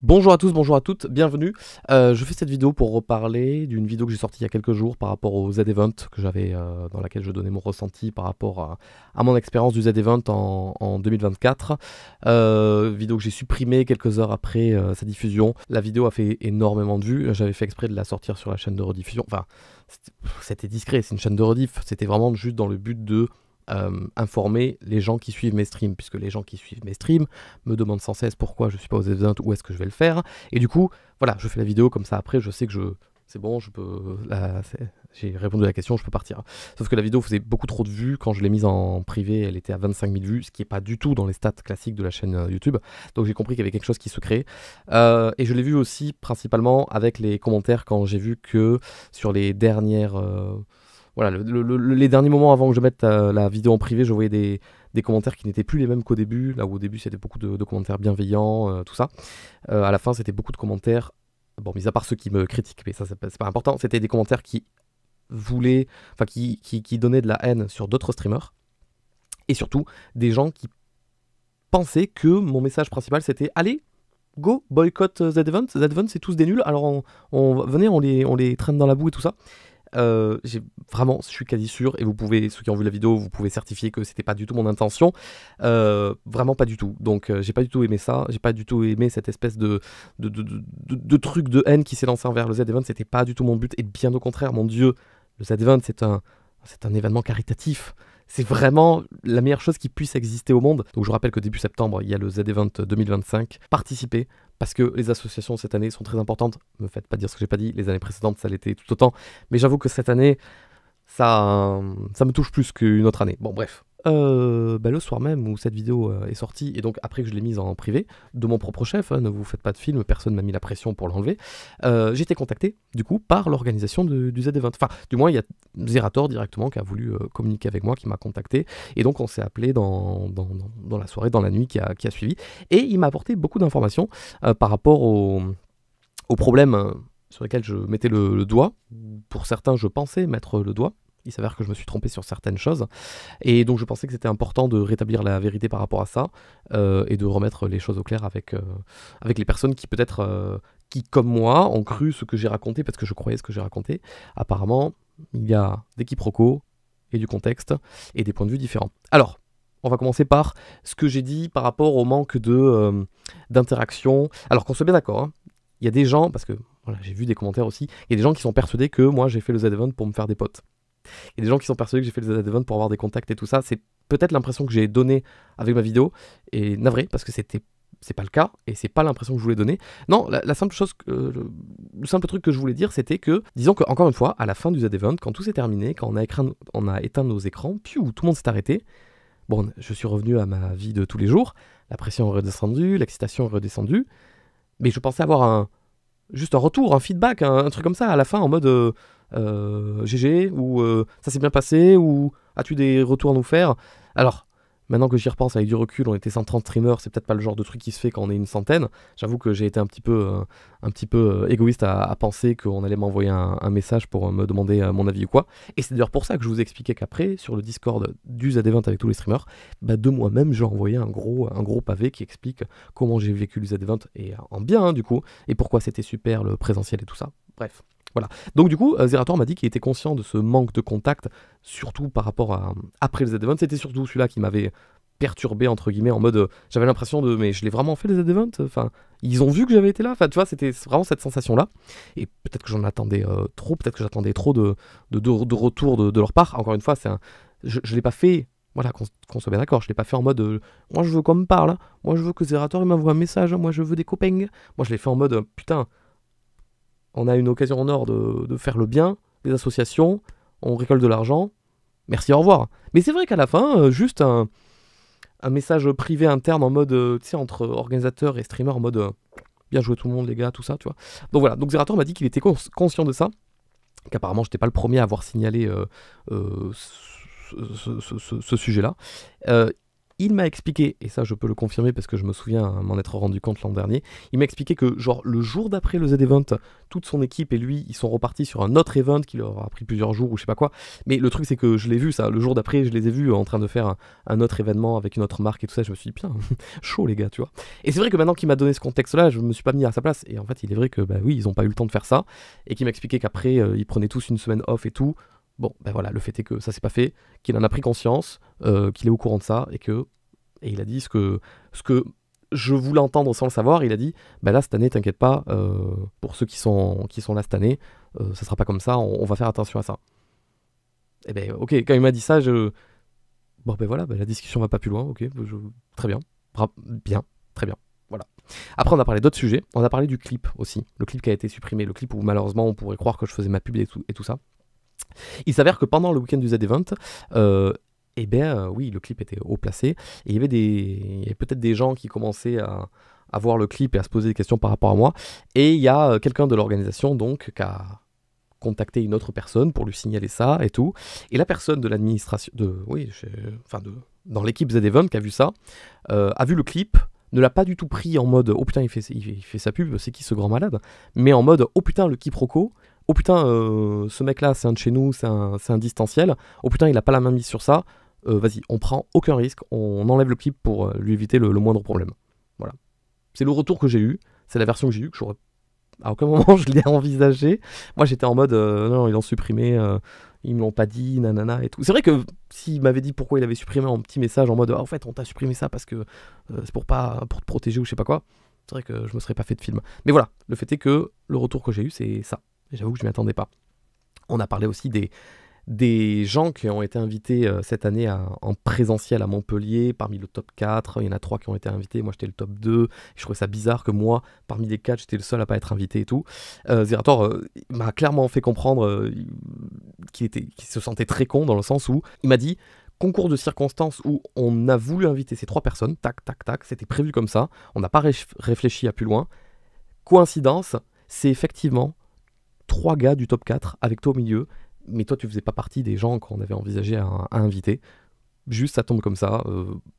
Bonjour à tous, bonjour à toutes, bienvenue. Je fais cette vidéo pour reparler d'une vidéo que j'ai sortie il y a quelques jours par rapport au Z-Event que j'avais, dans laquelle je donnais mon ressenti par rapport à mon expérience du Z-Event en 2024. Vidéo que j'ai supprimée quelques heures après sa diffusion. La vidéo a fait énormément de vues, j'avais fait exprès de la sortir sur la chaîne de rediffusion. Enfin, c'était discret, c'est une chaîne de rediff, c'était vraiment juste dans le but de informer les gens qui suivent mes streams, puisque les gens qui suivent mes streams me demandent sans cesse pourquoi je suis pas aux events, où est-ce que je vais le faire, et du coup, voilà, je fais la vidéo comme ça après, je sais que c'est bon, je peux, là, j'ai répondu à la question, je peux partir. Sauf que la vidéo faisait beaucoup trop de vues, quand je l'ai mise en privé, elle était à 25 000 vues, ce qui n'est pas du tout dans les stats classiques de la chaîne YouTube, donc j'ai compris qu'il y avait quelque chose qui se crée, et je l'ai vu aussi principalement avec les commentaires quand j'ai vu que sur les dernières... voilà, les derniers moments avant que je mette la vidéo en privé, je voyais des commentaires qui n'étaient plus les mêmes qu'au début. Là où au début c'était beaucoup de commentaires bienveillants, tout ça. À la fin c'était beaucoup de commentaires, bon, mis à part ceux qui me critiquent, mais ça c'est pas important, c'était des commentaires qui voulaient, enfin qui donnaient de la haine sur d'autres streamers. Et surtout des gens qui pensaient que mon message principal c'était allez, go, boycott Z-Event, Z-Event c'est tous des nuls, alors venez, on les traîne dans la boue et tout ça. Vraiment, je suis quasi sûr, et vous pouvez, ceux qui ont vu la vidéo, vous pouvez certifier que c'était pas du tout mon intention, vraiment pas du tout. Donc j'ai pas du tout aimé ça, j'ai pas du tout aimé cette espèce de truc de haine qui s'est lancé envers le Z-Event, c'était pas du tout mon but, et bien au contraire, mon Dieu, le Z-Event c'est un événement caritatif. C'est vraiment la meilleure chose qui puisse exister au monde. Donc je vous rappelle que début septembre, il y a le Z-Event 2025. Participez, parce que les associations cette année sont très importantes. Me faites pas dire ce que j'ai pas dit, les années précédentes ça l'était tout autant. Mais j'avoue que cette année, ça me touche plus qu'une autre année. Bon bref. Le soir même où cette vidéo est sortie, et donc après que je l'ai mise en privé, de mon propre chef, hein, ne vous faites pas de film, personne m'a mis la pression pour l'enlever, j'ai été contacté du coup par l'organisation du Z-Event. Enfin, du moins il y a Zerator directement qui a voulu communiquer avec moi, qui m'a contacté, et donc on s'est appelé dans la soirée, dans la nuit qui a suivi, et il m'a apporté beaucoup d'informations par rapport aux problèmes sur lesquels je mettais le doigt. Pour certains, je pensais mettre le doigt. Il s'avère que je me suis trompé sur certaines choses. Et donc je pensais que c'était important de rétablir la vérité par rapport à ça, et de remettre les choses au clair avec les personnes qui peut-être, qui comme moi, ont cru ce que j'ai raconté, parce que je croyais ce que j'ai raconté. Apparemment, il y a des quiproquos, et du contexte, et des points de vue différents. Alors, on va commencer par ce que j'ai dit par rapport au manque d'interaction. Alors qu'on soit bien d'accord, hein, il y a des gens, parce que voilà, j'ai vu des commentaires aussi, il y a des gens qui sont persuadés que moi j'ai fait le Z-Event pour me faire des potes. Il y a des gens qui sont persuadés que j'ai fait le Z-Event pour avoir des contacts et tout ça. C'est peut-être l'impression que j'ai donnée avec ma vidéo, et navré, parce que c'est pas le cas, et c'est pas l'impression que je voulais donner. Non, la simple chose, le simple truc que je voulais dire, c'était que, disons que, encore une fois, à la fin du Z-Event, quand tout s'est terminé, quand on a éteint nos écrans, piou, tout le monde s'est arrêté. Bon, je suis revenu à ma vie de tous les jours, la pression est redescendue, l'excitation est redescendue, mais je pensais avoir juste un retour, un feedback, un truc comme ça à la fin en mode GG, ou ça s'est bien passé, ou as-tu des retours à nous faire. Alors, maintenant que j'y repense avec du recul, on était 130 streamers, c'est peut-être pas le genre de truc qui se fait quand on est une centaine. J'avoue que j'ai été un petit peu égoïste à penser qu'on allait m'envoyer un message pour me demander mon avis ou quoi. Et c'est d'ailleurs pour ça que je vous expliquais qu'après, sur le Discord du Z-Event avec tous les streamers, de moi-même, j'ai envoyé un gros pavé qui explique comment j'ai vécu le Z-Event, et en bien, hein, du coup, et pourquoi c'était super le présentiel et tout ça. Bref. Voilà. Donc du coup, Zerator m'a dit qu'il était conscient de ce manque de contact, surtout par rapport à après le Z-Event. C'était surtout celui-là qui m'avait perturbé, entre guillemets, en mode j'avais l'impression de mais je l'ai vraiment fait les Z-Event, enfin ils ont vu que j'avais été là, enfin tu vois, c'était vraiment cette sensation là, et peut-être que j'en attendais trop, peut-être que j'attendais trop de retour de leur part. Encore une fois, je l'ai pas fait, voilà, qu'on soit bien d'accord, je l'ai pas fait en mode moi je veux qu'on me parle, hein. Moi je veux que Zerator il m'envoie un message, hein. Moi je veux des copains, moi je l'ai fait en mode putain, on a une occasion en or de faire le bien, des associations, on récolte de l'argent, merci, au revoir. Mais c'est vrai qu'à la fin, juste un message privé interne en mode, tu sais, entre organisateurs et streamers, en mode bien joué tout le monde les gars, tout ça, tu vois. Donc voilà, donc Zerator m'a dit qu'il était conscient de ça, qu'apparemment j'étais pas le premier à avoir signalé ce sujet-là. Il m'a expliqué, et ça je peux le confirmer parce que je me souviens m'en être rendu compte l'an dernier, il m'a expliqué que genre le jour d'après le Z-Event, toute son équipe et lui, ils sont repartis sur un autre event qui leur a pris plusieurs jours ou je sais pas quoi. Mais le truc c'est que je l'ai vu ça, le jour d'après je les ai vus en train de faire un autre événement avec une autre marque et tout ça, je me suis dit putain, chaud les gars, tu vois. Et c'est vrai que maintenant qu'il m'a donné ce contexte-là, je me suis pas mis à sa place. Et en fait il est vrai que bah oui, ils ont pas eu le temps de faire ça, et qu'il m'a expliqué qu'après ils prenaient tous une semaine off et tout. Bon, ben voilà, le fait est que ça s'est pas fait, qu'il en a pris conscience, qu'il est au courant de ça, et il a dit ce que je voulais entendre sans le savoir. Il a dit, ben là cette année, t'inquiète pas, pour ceux qui sont là cette année, ça sera pas comme ça, on va faire attention à ça. Et ben ok, quand il m'a dit ça, bon ben voilà, la discussion va pas plus loin, ok, très bien, bien, très bien. Voilà. Après, on a parlé d'autres sujets. On a parlé du clip aussi. Le clip qui a été supprimé. Le clip où malheureusement on pourrait croire que je faisais ma pub et tout ça. Il s'avère que pendant le week-end du Z-Event, oui, le clip était haut placé. Et il y avait peut-être des gens qui commençaient à voir le clip et à se poser des questions par rapport à moi. Et il y a quelqu'un de l'organisation donc qui a contacté une autre personne pour lui signaler ça et tout. Et la personne de l'administration, dans l'équipe Z-Event qui a vu ça, a vu le clip, ne l'a pas du tout pris en mode oh putain il fait sa pub, c'est qui ce grand malade, mais en mode oh putain le quiproquo, oh putain ce mec là c'est un de chez nous, c'est un distanciel, oh putain il a pas la main mise sur ça, vas-y on prend aucun risque, on enlève le clip pour lui éviter le moindre problème. Voilà. C'est le retour que j'ai eu, c'est la version que j'ai eue, que j'aurais à aucun moment je l'ai envisagé. Moi j'étais en mode non ils l'ont supprimé, ils me l'ont pas dit, nanana et tout. C'est vrai que s'il m'avait dit pourquoi il avait supprimé en petit message en mode en fait on t'a supprimé ça parce que c'est pour te protéger ou je sais pas quoi, c'est vrai que je me serais pas fait de film. Mais voilà, le fait est que le retour que j'ai eu c'est ça. Et j'avoue que je m'y attendais pas. On a parlé aussi des gens qui ont été invités cette année en présentiel à Montpellier, parmi le top 4, il y en a 3 qui ont été invités, moi j'étais le top 2, je trouvais ça bizarre que moi, parmi les 4, j'étais le seul à pas être invité et tout. Zerator m'a clairement fait comprendre qu'il se sentait très con dans le sens où il m'a dit concours de circonstances où on a voulu inviter ces 3 personnes, tac, tac, tac, c'était prévu comme ça, on n'a pas réfléchi à plus loin. Coïncidence, c'est effectivement 3 gars du top 4 avec toi au milieu, mais toi tu faisais pas partie des gens qu'on avait envisagé à inviter. Juste ça tombe comme ça,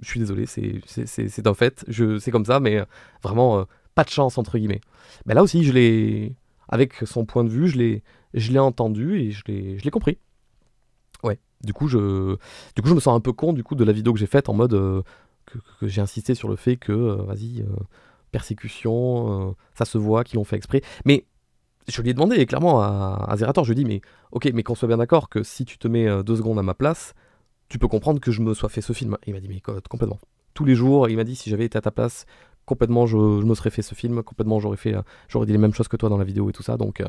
je suis désolé, c'est un fait, c'est comme ça, mais vraiment pas de chance entre guillemets. Mais là aussi avec son point de vue, je l'ai entendu et je l'ai compris. Ouais, du coup je me sens un peu con du coup de la vidéo que j'ai faite en mode que j'ai insisté sur le fait que vas-y, persécution, ça se voit qu'ils l'ont fait exprès, mais je lui ai demandé clairement à Zerator, je lui ai dit mais ok, mais qu'on soit bien d'accord que si tu te mets 2 secondes à ma place, tu peux comprendre que je me sois fait ce film. Et il m'a dit mais complètement. Tous les jours, il m'a dit si j'avais été à ta place, complètement je me serais fait ce film, complètement j'aurais dit les mêmes choses que toi dans la vidéo et tout ça, donc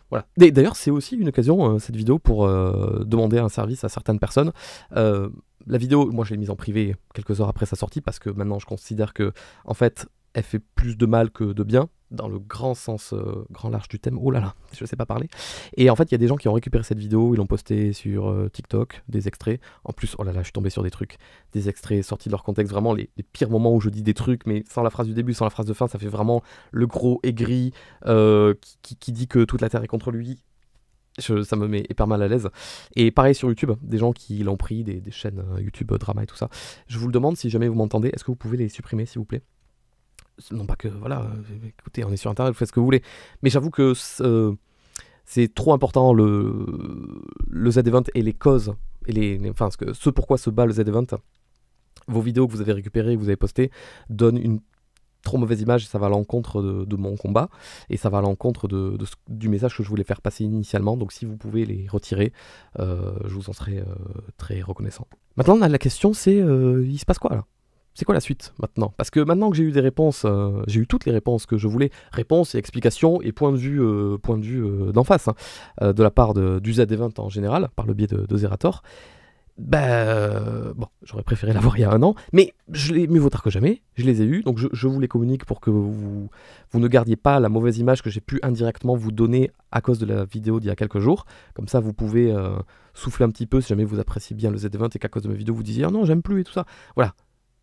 voilà. D'ailleurs c'est aussi une occasion cette vidéo pour demander un service à certaines personnes. La vidéo, moi je l'ai mise en privé quelques heures après sa sortie parce que maintenant je considère que en fait elle fait plus de mal que de bien, dans le grand sens, grand large du thème. Oh là là, je sais pas parler. Et en fait, il y a des gens qui ont récupéré cette vidéo, ils l'ont postée sur TikTok, des extraits. En plus, oh là là, je suis tombé sur des trucs, des extraits sortis de leur contexte, vraiment les pires moments où je dis des trucs, mais sans la phrase du début, sans la phrase de fin, ça fait vraiment le gros aigri qui dit que toute la Terre est contre lui. Ça me met hyper mal à l'aise. Et pareil sur YouTube, des gens qui l'ont pris, des chaînes YouTube drama et tout ça. Je vous le demande, si jamais vous m'entendez, est-ce que vous pouvez les supprimer, s'il vous plaît? Non pas que, voilà, écoutez, on est sur internet, vous faites ce que vous voulez. Mais j'avoue que c'est trop important le Z-Event et les causes, et enfin, ce pourquoi se bat le Z-Event. Vos vidéos que vous avez récupérées, que vous avez postées, donnent une trop mauvaise image et ça va à l'encontre de mon combat. Et ça va à l'encontre du message que je voulais faire passer initialement. Donc si vous pouvez les retirer, je vous en serai très reconnaissant. Maintenant, la question c'est, il se passe quoi là? C'est quoi la suite maintenant? Parce que maintenant que j'ai eu des réponses, j'ai eu toutes les réponses que je voulais, réponses et explications et points de vue d'en face, hein, de la part du Z-Event en général, par le biais de Zerator. Bon, j'aurais préféré l'avoir il y a un an, mais mieux vaut tard que jamais, je les ai eus, donc je vous les communique pour que vous ne gardiez pas la mauvaise image que j'ai pu indirectement vous donner à cause de la vidéo d'il y a quelques jours. Comme ça, vous pouvez souffler un petit peu si jamais vous appréciez bien le Z-Event et qu'à cause de ma vidéo vous disiez « Ah non, j'aime plus » et tout ça. Voilà.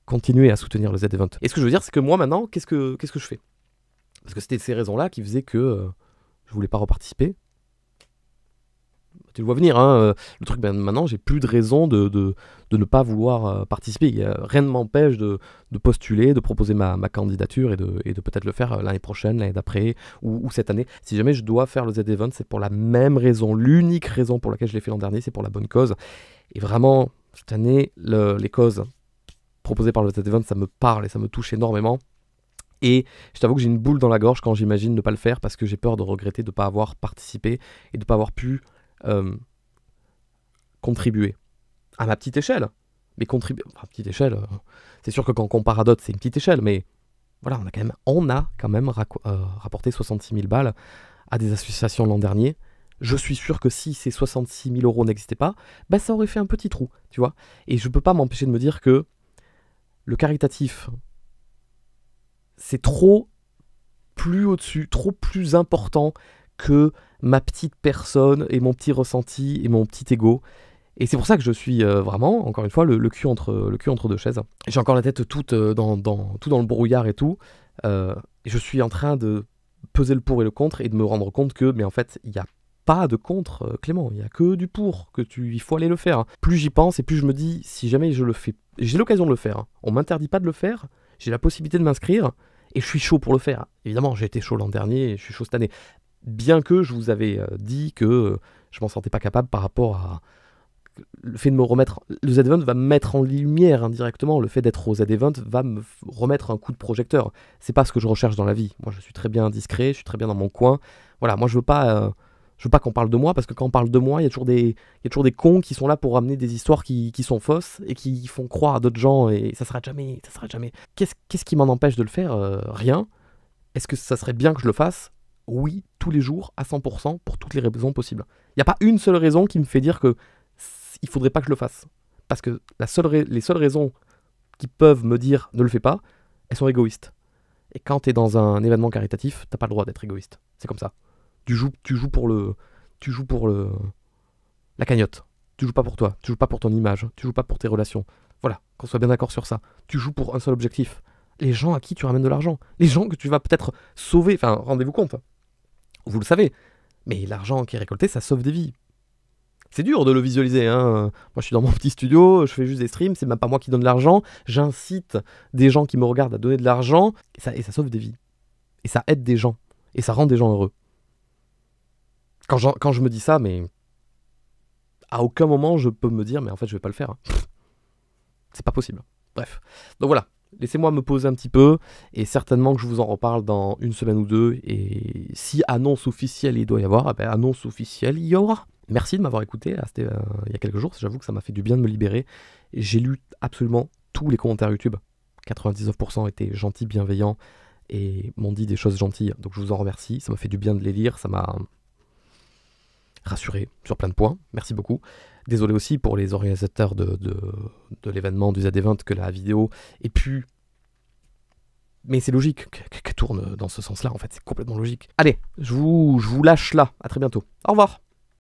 Continuer à soutenir le Z-Event. Et ce que je veux dire, c'est que moi, maintenant, qu'est-ce que je fais? Parce que c'était ces raisons-là qui faisaient que je voulais pas reparticiper. Tu le vois venir, hein, le truc, ben, maintenant, j'ai plus de raison de ne pas vouloir participer. Rien ne m'empêche de postuler, de proposer ma candidature et de peut-être le faire l'année prochaine, l'année d'après, ou cette année. Si jamais je dois faire le Z-Event, c'est pour la même raison, l'unique raison pour laquelle je l'ai fait l'an dernier, c'est pour la bonne cause. Et vraiment, cette année, les causes proposées par le Z-Event, ça me parle et ça me touche énormément. Et je t'avoue que j'ai une boule dans la gorge quand j'imagine ne pas le faire parce que j'ai peur de regretter de ne pas avoir participé et de ne pas avoir pu contribuer à ma petite échelle. Mais contribuer, enfin, petite échelle, c'est sûr que quand on compare à d'autres, c'est une petite échelle, mais voilà, on a quand même rapporté 66 000 balles à des associations l'an dernier. Je suis sûr que si ces 66 000 euros n'existaient pas, bah, ça aurait fait un petit trou, tu vois. Et je ne peux pas m'empêcher de me dire que le caritatif, c'est trop plus au-dessus, trop plus important que ma petite personne et mon petit ressenti et mon petit ego. Et c'est pour ça que je suis vraiment, encore une fois, le cul entre deux chaises. J'ai encore la tête toute dans le brouillard et tout. Et je suis en train de peser le pour et le contre et de me rendre compte que, mais en fait, il n'y a pas de contre, Clément. Il n'y a que du pour, il faut aller le faire. Plus j'y pense et plus je me dis, si jamais je le fais, j'ai l'occasion de le faire. On m'interdit pas de le faire. J'ai la possibilité de m'inscrire. Et je suis chaud pour le faire. Évidemment, j'ai été chaud l'an dernier et je suis chaud cette année. Bien que je vous avais dit que je m'en sentais pas capable par rapport à le fait de me remettre. Le Z-Event va me mettre en lumière indirectement. Le fait d'être au Z-Event va me remettre un coup de projecteur. C'est pas ce que je recherche dans la vie. Moi, je suis très bien discret, je suis très bien dans mon coin. Voilà, moi, je veux pas qu'on parle de moi, parce que quand on parle de moi, il y a toujours des cons qui sont là pour ramener des histoires qui sont fausses et qui font croire à d'autres gens, et ça s'arrête jamais, ça s'arrête jamais. Qu'est-ce qui m'en empêche de le faire? Rien. Est-ce que ça serait bien que je le fasse? Oui, tous les jours, à 100%, pour toutes les raisons possibles. Il n'y a pas une seule raison qui me fait dire que il faudrait pas que je le fasse. Parce que les seules raisons qui peuvent me dire ne le fais pas, elles sont égoïstes. Et quand tu es dans un événement caritatif, t'as pas le droit d'être égoïste. C'est comme ça. Tu joues pour la cagnotte. Tu joues pas pour toi, tu joues pas pour ton image, tu joues pas pour tes relations. Voilà, qu'on soit bien d'accord sur ça. Tu joues pour un seul objectif. Les gens à qui tu ramènes de l'argent. Les gens que tu vas peut-être sauver. Enfin, rendez-vous compte. Vous le savez. Mais l'argent qui est récolté, ça sauve des vies. C'est dur de le visualiser, hein. Moi, je suis dans mon petit studio, je fais juste des streams, c'est même pas moi qui donne l'argent. J'incite des gens qui me regardent à donner de l'argent, et ça sauve des vies. Et ça aide des gens. Et ça rend des gens heureux. Quand je me dis ça, mais à aucun moment je peux me dire, mais en fait je vais pas le faire. Hein. C'est pas possible. Bref. Donc voilà, laissez-moi me poser un petit peu, et certainement que je vous en reparle dans une semaine ou deux, et si annonce officielle il doit y avoir, eh ben, annonce officielle il y aura. Merci de m'avoir écouté, c'était il y a quelques jours, j'avoue que ça m'a fait du bien de me libérer. J'ai lu absolument tous les commentaires YouTube, 99% étaient gentils, bienveillants, et m'ont dit des choses gentilles, donc je vous en remercie, ça m'a fait du bien de les lire, ça m'a rassuré sur plein de points, merci beaucoup. Désolé aussi pour les organisateurs de l'événement du Z-Event que la vidéo ait pu... Mais c'est logique qu'elle tourne dans ce sens-là, en fait, c'est complètement logique. Allez, je vous lâche là, à très bientôt. Au revoir.